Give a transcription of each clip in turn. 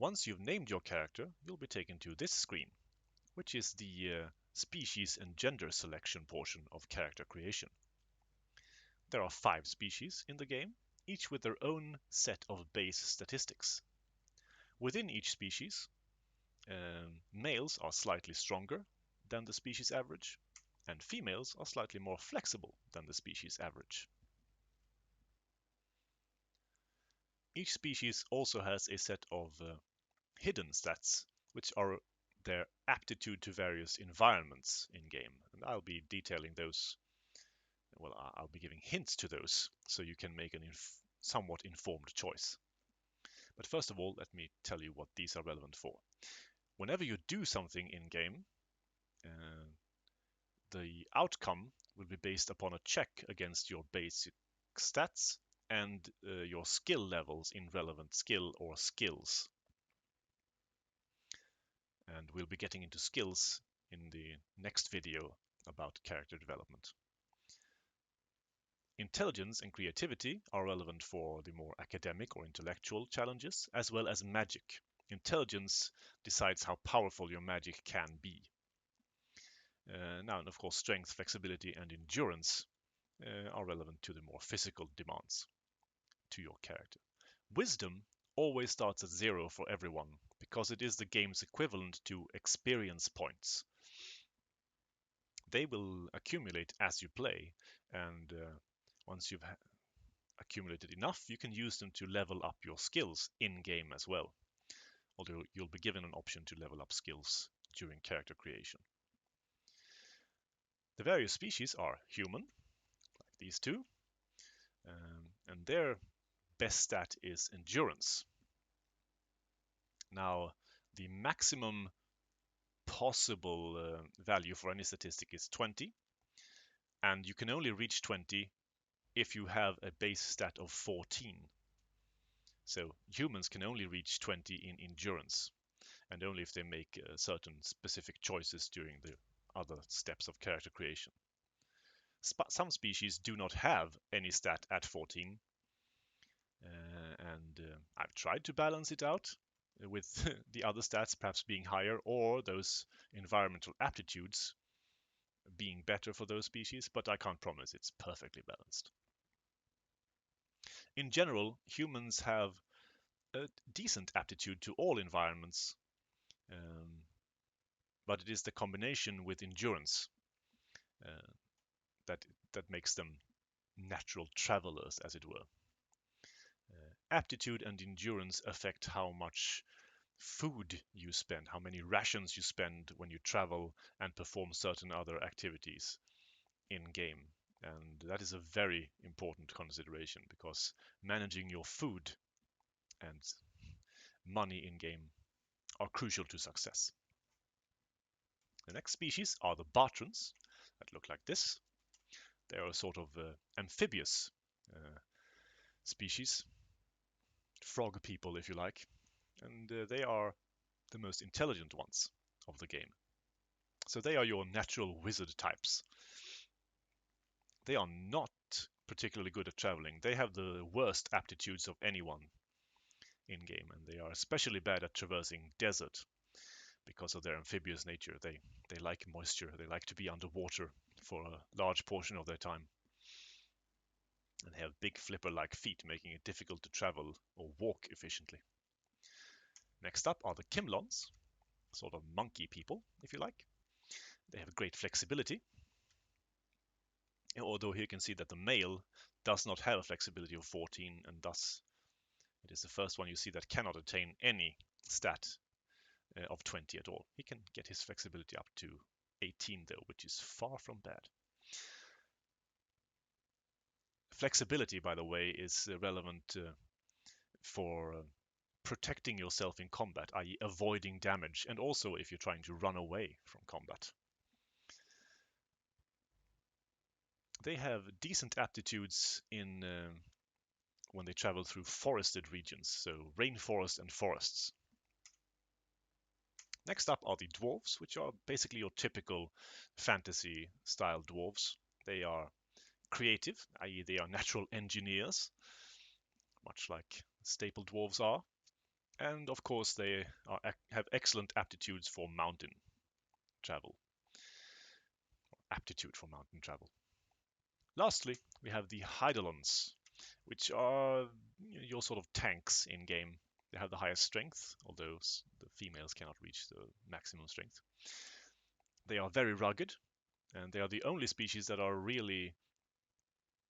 Once you've named your character, you'll be taken to this screen, which is the species and gender selection portion of character creation. There are 5 species in the game, each with their own set of base statistics. Within each species, males are slightly stronger than the species average, and females are slightly more flexible than the species average. Each species also has a set of hidden stats, which are their aptitude to various environments in-game. And I'll be detailing those, well, I'll be giving hints to those, so you can make an somewhat informed choice. But first of all, let me tell you what these are relevant for. Whenever you do something in-game, the outcome will be based upon a check against your basic stats and your skill levels in relevant skill or skills. And we'll be getting into skills in the next video about character development. Intelligence and creativity are relevant for the more academic or intellectual challenges, as well as magic. Intelligence decides how powerful your magic can be. Now, and of course, strength, flexibility, and endurance are relevant to the more physical demands to your character. Wisdom always starts at 0 for everyone, because it is the game's equivalent to experience points. They will accumulate as you play, and once you've accumulated enough, you can use them to level up your skills in-game as well, although you'll be given an option to level up skills during character creation. The various species are human, like these two, and their best stat is endurance. Now, the maximum possible value for any statistic is 20, and you can only reach 20 if you have a base stat of 14. So humans can only reach 20 in endurance, and only if they make certain specific choices during the other steps of character creation. Some species do not have any stat at 14, and I've tried to balance it out with the other stats perhaps being higher, or those environmental aptitudes being better for those species, but I can't promise it's perfectly balanced. In general, humans have a decent aptitude to all environments, but it is the combination with endurance that makes them natural travelers, as it were. Aptitude and endurance affect how much food you spend, how many rations you spend when you travel and perform certain other activities in game. And that is a very important consideration, because managing your food and money in game are crucial to success. The next species are the Bartrons, that look like this. They are a sort of amphibious species, frog people if you like, and they are the most intelligent ones of the game. So they are your natural wizard types. They are not particularly good at traveling. They have the worst aptitudes of anyone in game, and they are especially bad at traversing desert because of their amphibious nature. They like moisture. They like to be underwater for a large portion of their time. And they have big flipper-like feet, making it difficult to travel or walk efficiently. Next up are the Kimlons, sort of monkey people, if you like. They have great flexibility, although here you can see that the male does not have a flexibility of 14, and thus it is the first one you see that cannot attain any stat of 20 at all. He can get his flexibility up to 18 though, which is far from bad. Flexibility, by the way, is relevant for protecting yourself in combat, i.e. avoiding damage, and also if you're trying to run away from combat. They have decent aptitudes in when they travel through forested regions, so rainforest and forests. Next up are the dwarves, which are basically your typical fantasy-style dwarves. They are creative, i.e. they are natural engineers, much like staple dwarves are, And of course, they have excellent aptitudes for mountain travel. Aptitude for mountain travel. Lastly, we have the Eidolons, which are your sort of tanks in game. They have the highest strength, although the females cannot reach the maximum strength. They are very rugged, and they are the only species that are really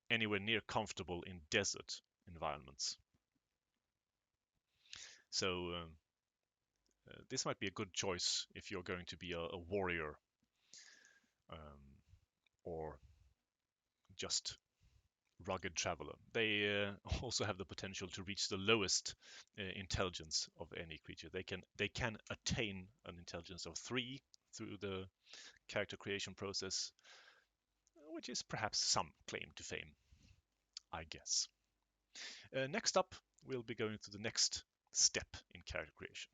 anywhere near comfortable in desert environments. So this might be a good choice if you're going to be a warrior or just rugged traveler. They also have the potential to reach the lowest intelligence of any creature. They can attain an intelligence of 3 through the character creation process, which is perhaps some claim to fame, I guess. Next up, we'll be going to the next step in character creation.